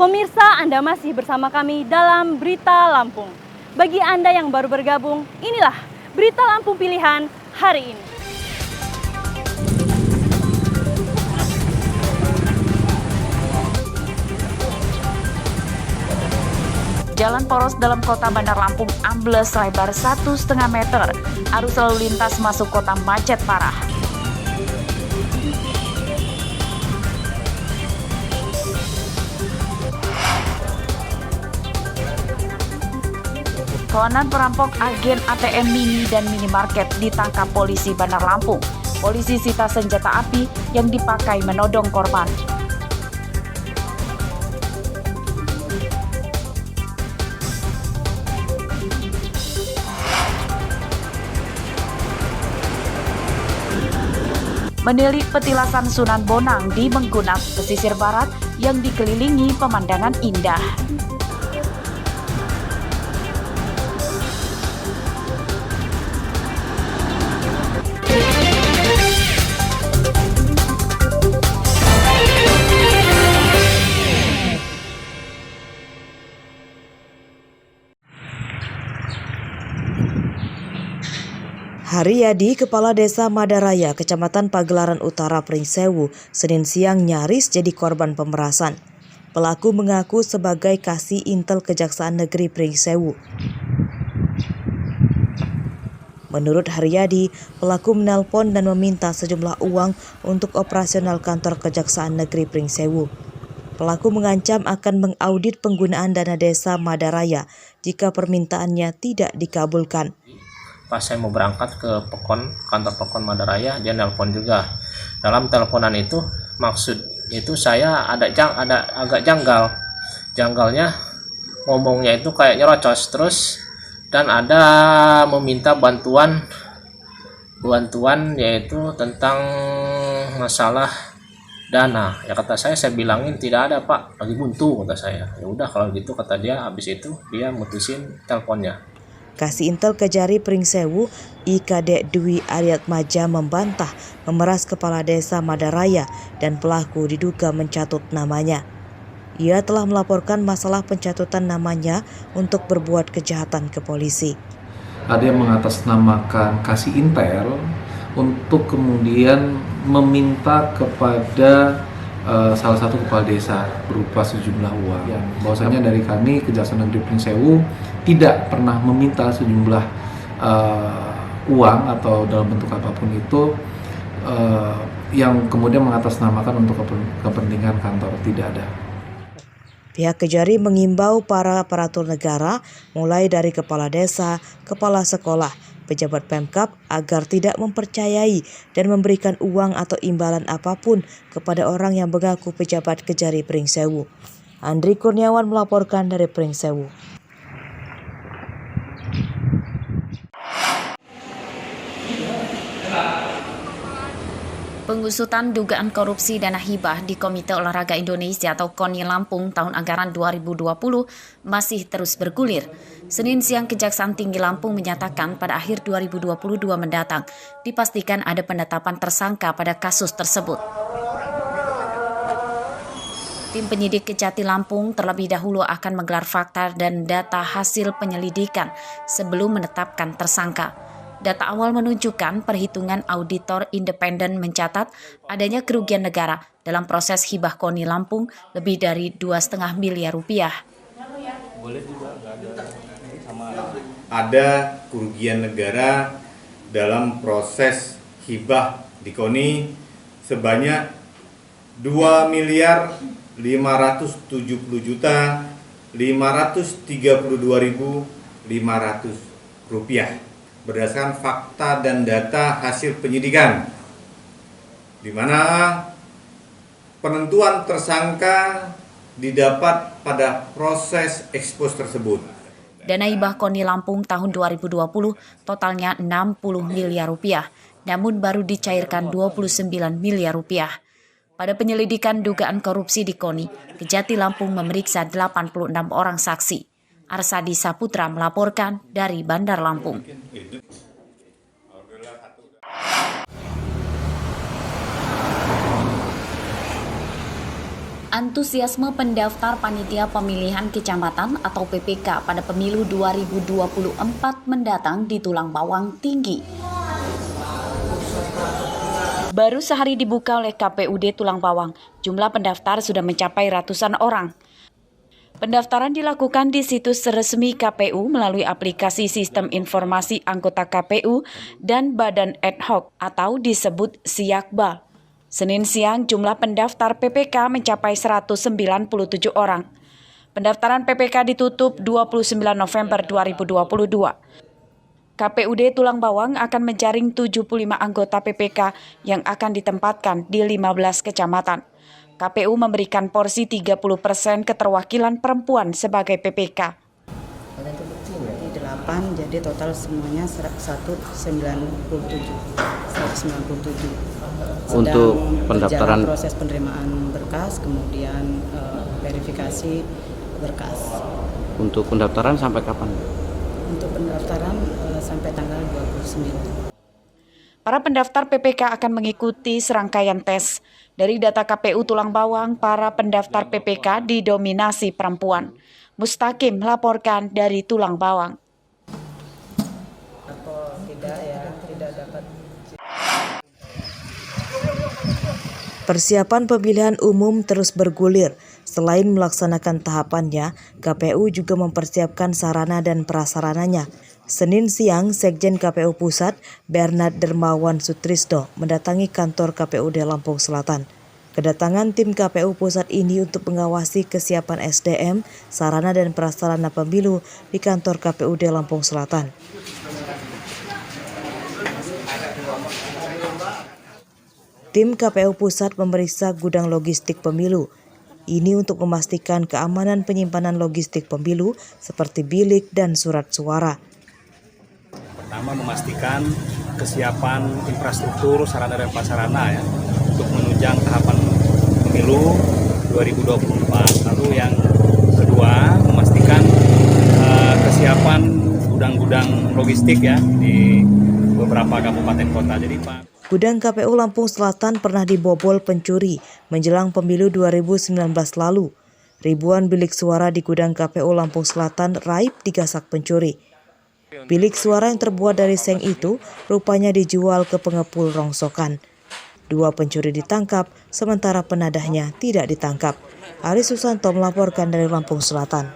Pemirsa, Anda masih bersama kami dalam Berita Lampung. Bagi Anda yang baru bergabung, inilah Berita Lampung Pilihan hari ini. Jalan poros dalam kota Bandar Lampung ambles lebar 1,5 meter. Arus lalu lintas masuk kota macet parah. Kawanan perampok agen ATM mini dan minimarket ditangkap polisi Bandar Lampung. Polisi sita senjata api yang dipakai menodong korban. Menilik petilasan Sunan Bonang di Menggunat, pesisir barat yang dikelilingi pemandangan indah. Haryadi, Kepala Desa Madaraya, Kecamatan Pagelaran Utara, Pringsewu, Senin siang nyaris jadi korban pemerasan. Pelaku mengaku sebagai kasih intel Kejaksaan Negeri Pringsewu. Menurut Haryadi, pelaku menelpon dan meminta sejumlah uang untuk operasional kantor Kejaksaan Negeri Pringsewu. Pelaku mengancam akan mengaudit penggunaan dana desa Madaraya jika permintaannya tidak dikabulkan. Pas saya mau berangkat ke kantor Pekon Madaraya, dia nelpon juga. Dalam teleponan itu maksud itu saya ada agak janggal. Janggalnya ngomongnya itu kayak nyerocos terus, dan ada meminta bantuan yaitu tentang masalah dana. Ya kata saya bilangin tidak ada Pak, lagi buntu kata saya. Ya udah kalau gitu kata dia, habis itu dia mutusin teleponnya. Kasih Intel Kejari Pringsewu, IKD Dwi Aryatmaja membantah memeras Kepala Desa Madaraya dan pelaku diduga mencatut namanya. Ia telah melaporkan masalah pencatutan namanya untuk berbuat kejahatan ke polisi. Ada yang mengatasnamakan Kasih Intel untuk kemudian meminta kepada salah satu kepala desa berupa sejumlah uang. Bahwasanya dari kami Kejaksaan Negeri Pringsewu tidak pernah meminta sejumlah uang atau dalam bentuk apapun itu yang kemudian mengatasnamakan untuk kepentingan kantor, tidak ada. Pihak Kejari mengimbau para aparatur negara, mulai dari kepala desa, kepala sekolah, pejabat Pemkab agar tidak mempercayai dan memberikan uang atau imbalan apapun kepada orang yang mengaku pejabat Kejari Pringsewu. Andri Kurniawan melaporkan dari Pringsewu. Pengusutan dugaan korupsi dana hibah di Komite Olahraga Indonesia atau KONI Lampung tahun anggaran 2020 masih terus bergulir. Senin siang Kejaksaan Tinggi Lampung menyatakan pada akhir 2022 mendatang dipastikan ada penetapan tersangka pada kasus tersebut. Tim penyidik Kejati Lampung terlebih dahulu akan menggelar fakta dan data hasil penyelidikan sebelum menetapkan tersangka. Data awal menunjukkan perhitungan auditor independen mencatat adanya kerugian negara dalam proses hibah KONI Lampung lebih dari 2,5 miliar rupiah. Ada kerugian negara dalam proses hibah di KONI sebanyak 2.570.532.500 rupiah. Berdasarkan fakta dan data hasil penyidikan, di mana penentuan tersangka didapat pada proses ekspos tersebut. Dana hibah KONI Lampung tahun 2020 totalnya 60 miliar rupiah, namun baru dicairkan 29 miliar rupiah. Pada penyelidikan dugaan korupsi di KONI, Kejati Lampung memeriksa 86 orang saksi. Arsadi Saputra melaporkan dari Bandar Lampung. Antusiasme pendaftar panitia pemilihan kecamatan atau PPK pada pemilu 2024 mendatang di Tulang Bawang tinggi. Baru sehari dibuka oleh KPUD Tulang Bawang, jumlah pendaftar sudah mencapai ratusan orang. Pendaftaran dilakukan di situs resmi KPU melalui aplikasi Sistem Informasi Anggota KPU dan Badan Ad Hoc atau disebut Siakba. Senin siang jumlah pendaftar PPK mencapai 197 orang. Pendaftaran PPK ditutup 29 November 2022. KPUD Tulang Bawang akan menjaring 75 anggota PPK yang akan ditempatkan di 15 kecamatan. KPU memberikan porsi 30% keterwakilan perempuan sebagai PPK. Jadi 8, jadi total semuanya 197. Untuk pendaftaran proses penerimaan berkas, kemudian verifikasi berkas. Untuk pendaftaran sampai kapan? Untuk pendaftaran sampai tanggal 29. Para pendaftar PPK akan mengikuti serangkaian tes. Dari data KPU Tulang Bawang, para pendaftar PPK didominasi perempuan. Mustaqim melaporkan dari Tulang Bawang. Atau tidak dapat. Persiapan pemilihan umum terus bergulir. Selain melaksanakan tahapannya, KPU juga mempersiapkan sarana dan prasarananya. Senin siang, Sekjen KPU Pusat, Bernard Dermawan Sutrisno, mendatangi kantor KPUD Lampung Selatan. Kedatangan tim KPU Pusat ini untuk mengawasi kesiapan SDM, sarana dan prasarana pemilu di kantor KPUD Lampung Selatan. Tim KPU Pusat memeriksa gudang logistik pemilu. Ini untuk memastikan keamanan penyimpanan logistik pemilu seperti bilik dan surat suara. Pertama, memastikan kesiapan infrastruktur sarana dan prasarana ya untuk menunjang tahapan pemilu 2024. Lalu yang kedua, memastikan kesiapan gudang-gudang logistik ya di beberapa kabupaten kota. Jadi Pak, Gudang KPU Lampung Selatan pernah dibobol pencuri menjelang pemilu 2019 lalu. Ribuan bilik suara di gudang KPU Lampung Selatan raib digasak pencuri. Bilik suara yang terbuat dari seng itu rupanya dijual ke pengepul rongsokan. 2 pencuri ditangkap, sementara penadahnya tidak ditangkap. Ari Susanto melaporkan dari Lampung Selatan.